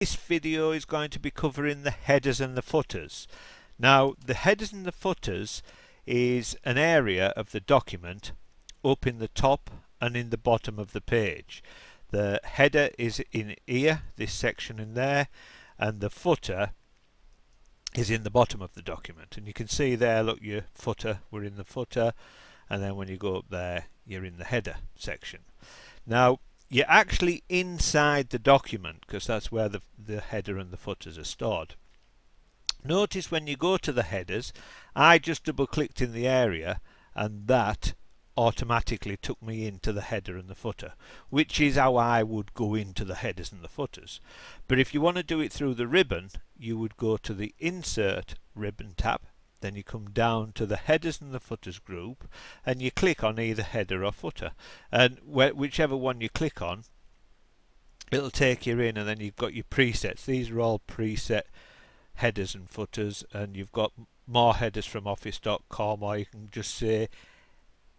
This video is going to be covering the headers and the footers. Now, the headers and the footers is an area of the document up in the top and in the bottom of the page. The header is in here, this section in there, and the footer is in the bottom of the document. And you can see there, look, your footer, we're in the footer, and then when you go up there, you're in the header section. Now, you're actually inside the document because that's where the header and the footers are stored. Notice when you go to the headers, I just double clicked in the area and that automatically took me into the header and the footer, which is how I would go into the headers and the footers. But if you want to do it through the ribbon, you would go to the Insert Ribbon tab, then you come down to the headers and the footers group and you click on either header or footer, and whichever one you click on, it'll take you in, and then you've got your presets. These are all preset headers and footers, and you've got more headers from office.com, or you can just say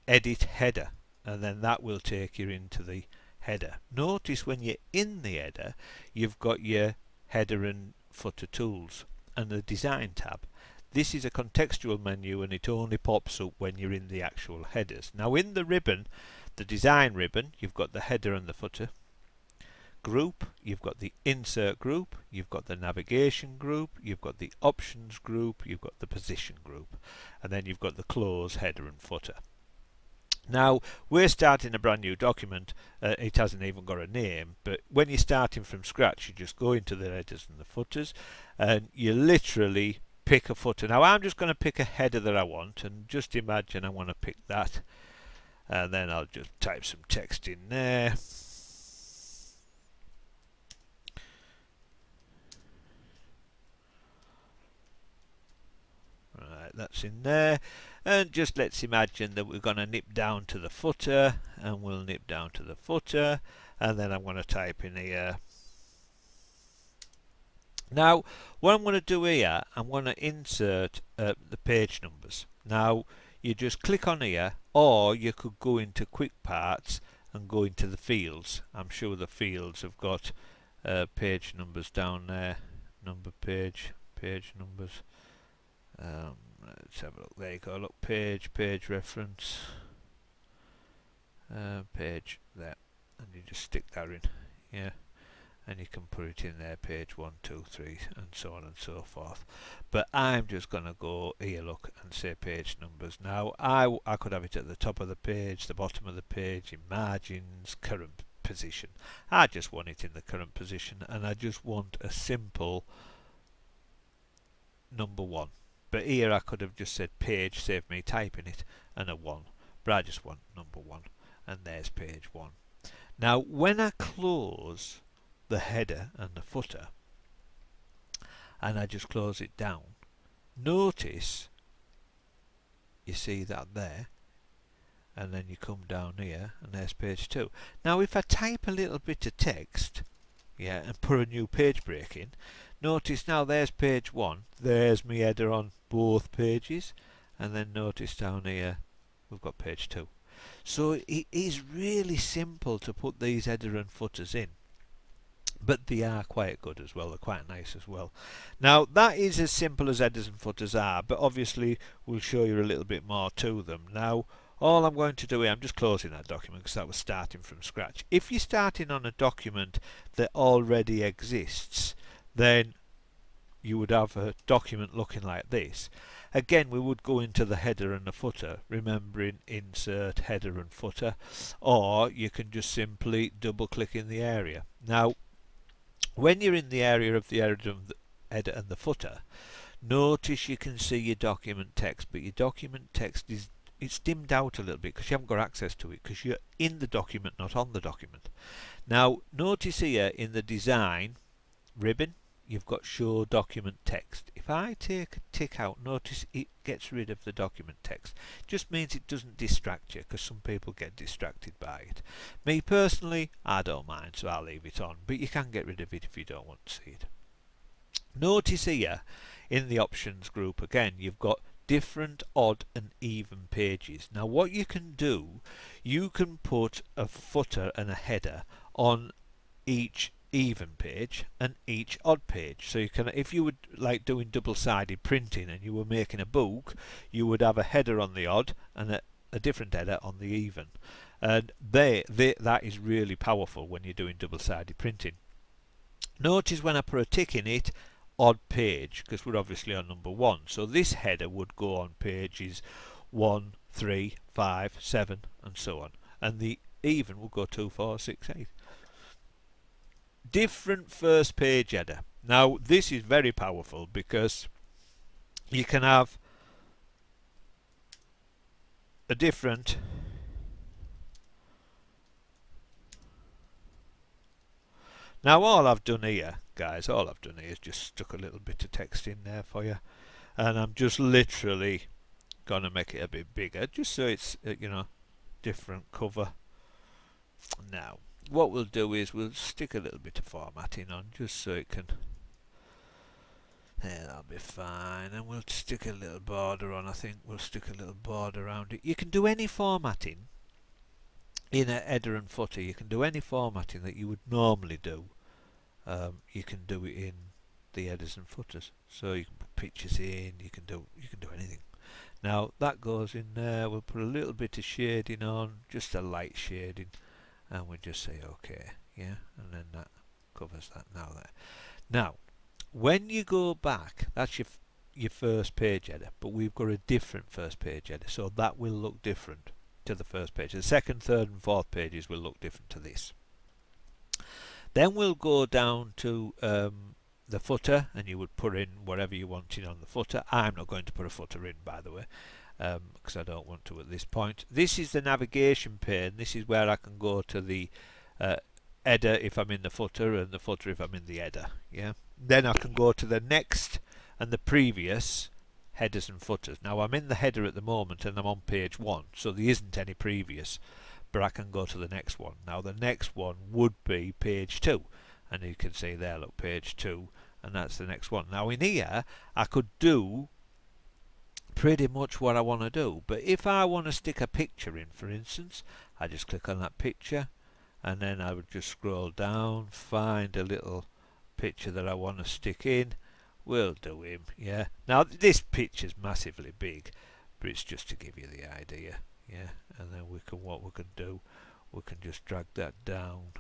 edit header and then that will take you into the header. Notice when you're in the header, you've got your header and footer tools and the design tab. This is a contextual menu and it only pops up when you're in the actual headers. Now in the ribbon, the design ribbon, you've got the header and the footer group, you've got the insert group, you've got the navigation group, you've got the options group, you've got the position group, and then you've got the close header and footer. Now we're starting a brand new document, it hasn't even got a name, but when you're starting from scratch you just go into the headers and the footers and you literally pick a footer. Now I'm just going to pick a header that I want, and just imagine I want to pick that, and then I'll just type some text in there. Right, that's in there, and just let's imagine that we're going to nip down to the footer, and we'll nip down to the footer, and then I'm going to type in here. Now what I'm going to do here, I'm going to insert the page numbers. Now you just click on here, or you could go into quick parts and go into the fields. I'm sure the fields have got page numbers down there, number page numbers. Let's have a look. There you go. Look, page reference, page there, and you just stick that in. Yeah. And you can put it in there, page 1, 2, 3, and so on and so forth. But I'm just going to go here, look, and say page numbers. Now I could have it at the top of the page, the bottom of the page, in margins, current position. I just want it in the current position, and I just want a simple number 1. But here I could have just said page, save me typing it, and a 1. But I just want number 1, and there's page 1. Now when I close the header and the footer and I just close it down, notice you see that there, and then you come down here and there's page 2. Now if I type a little bit of text, yeah, and put a new page break in, notice now there's page 1, there's my header on both pages, and then notice down here we've got page 2. So it is really simple to put these header and footers in, but they are quite good as well, they're quite nice as well. Now that is as simple as headers and footers are, but obviously we'll show you a little bit more to them. Now all I'm going to do here, I'm just closing that document because that was starting from scratch. If you're starting on a document that already exists, then you would have a document looking like this. Again, we would go into the header and the footer, remembering insert header and footer, or you can just simply double click in the area. Now when you're in the area of the header and the footer, notice you can see your document text, but your document text it's dimmed out a little bit because you haven't got access to it because you're in the document, not on the document. Now notice here in the design ribbon you've got show document text. If I take a tick out, notice it gets rid of the document text. Just means it doesn't distract you, because some people get distracted by it. Me personally, I don't mind, so I'll leave it on, but you can get rid of it if you don't want to see it. Notice here in the options group again you've got different odd and even pages. Now what you can do, you can put a footer and a header on each even page and each odd page. So you can, if you were like doing double-sided printing and you were making a book, you would have a header on the odd and a different header on the even. And that is really powerful when you're doing double-sided printing. Notice when I put a tick in it, odd page, because we're obviously on number 1. So this header would go on pages 1, 3, 5, 7 and so on. And the even will go 2, 4, 6, 8. Different first page header. Now this is very powerful because you can have a different now all I've done here, guys, all I've done here is just stuck a little bit of text in there for you, and I'm just literally gonna make it a bit bigger just so it's you know, different cover. Now what we'll do is we'll stick a little bit of formatting on just so it can, yeah, that'll be fine, and we'll stick a little border on. I think we'll stick a little border around it. You can do any formatting in a header and footer. You can do any formatting that you would normally do. You can do it in the headers and footers, so you can put pictures in, you can do anything. Now that goes in there. We'll put a little bit of shading on, just a light shading, and we just say OK, yeah, and then that covers that. Now when you go back, that's your first page header, but we've got a different first page header, so that will look different to the first page. The second, third and fourth pages will look different to this. Then we'll go down to the footer, and you would put in whatever you wanted on the footer. I'm not going to put a footer in, by the way, because I don't want to at this point. This is the navigation pane. This is where I can go to the header if I'm in the footer, and the footer if I'm in the header. Yeah. Then I can go to the next and the previous headers and footers. Now I'm in the header at the moment and I'm on page 1, so there isn't any previous, but I can go to the next one. Now the next one would be page 2, and you can see there, look, page 2, and that's the next one. Now in here I could do pretty much what I want to do, but if I want to stick a picture in, for instance, I just click on that picture, and then I would just scroll down, find a little picture that I want to stick in. We'll do him, yeah. Now this picture's massively big, but it's just to give you the idea, yeah. And then what we can do, we can just drag that down,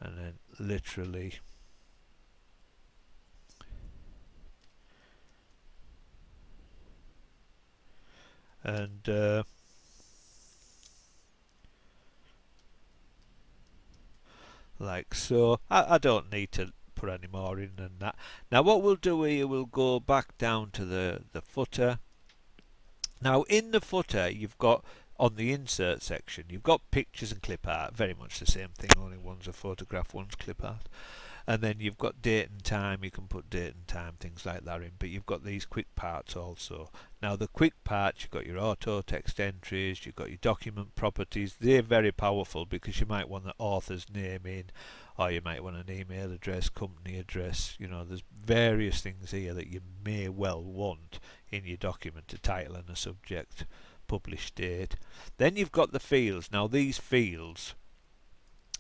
and then literally and like so. I don't need to put any more in than that. Now what we'll do here, we'll go back down to the footer. Now in the footer you've got, on the insert section, you've got pictures and clip art, very much the same thing, only one's a photograph, one's clip art. And then you've got date and time, you can put date and time, things like that in, but you've got these quick parts also. Now the quick parts, you've got your auto text entries, you've got your document properties. They're very powerful because you might want the author's name in, or you might want an email address, company address. You know, there's various things here that you may well want in your document, a title and a subject, published date. Then you've got the fields. Now these fields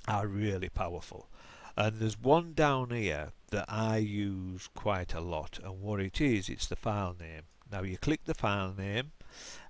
are really powerful. And there's one down here that I use quite a lot, and what it is, it's the file name. Now you click the file name,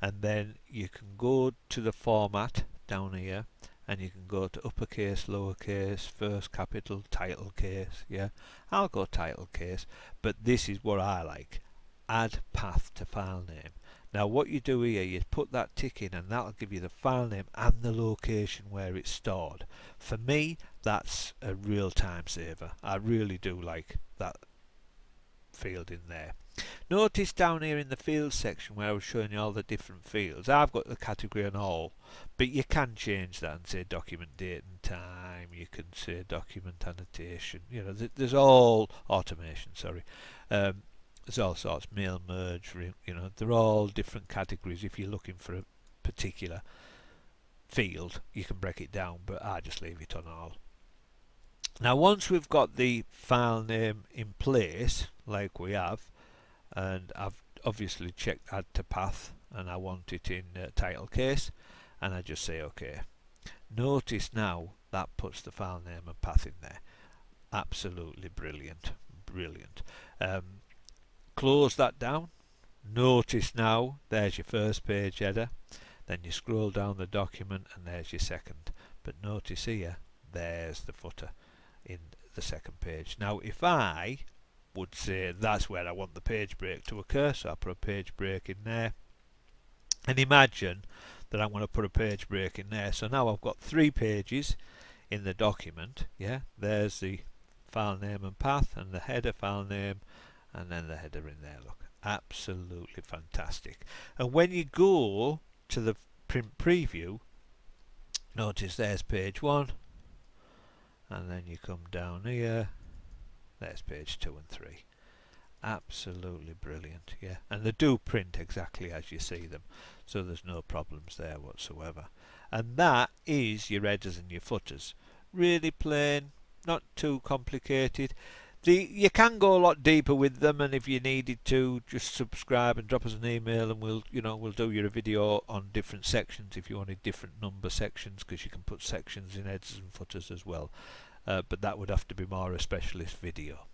and then you can go to the format down here, and you can go to uppercase, lowercase, first capital, title case. Yeah, I'll go title case, but this is what I like: add path to file name. Now what you do here, you put that tick in, and that'll give you the file name and the location where it's stored. For me, that's a real time saver. I really do like that field in there. Notice down here in the fields section where I was showing you all the different fields, I've got the category and all, but you can change that and say document date and time. You can say document annotation. You know, there's all automation. Sorry. There's all sorts, mail merge, you know, they're all different categories. If you're looking for a particular field, you can break it down, but I just leave it on all. Now once we've got the file name in place, like we have, and I've obviously checked add to path, and I want it in title case, and I just say OK. Notice now that puts the file name and path in there. Absolutely brilliant. Brilliant. Close that down. Notice now there's your first page header, then you scroll down the document and there's your second. But notice here, there's the footer in the second page. Now if I would say that's where I want the page break to occur, so I put a page break in there, and imagine that I want to put a page break in there. So now I've got 3 pages in the document. Yeah, there's the file name and path, and the header file name, and then the header in there. Look, absolutely fantastic. And when you go to the print preview, notice there's page 1, and then you come down here, there's page 2 and 3. Absolutely brilliant. Yeah, and they do print exactly as you see them, so there's no problems there whatsoever. And that is your headers and your footers. Really plain, not too complicated. You can go a lot deeper with them, and if you needed to, just subscribe and drop us an email, and we'll do you a video on different sections if you wanted different number sections, because you can put sections in headers and footers as well. But that would have to be more a specialist video.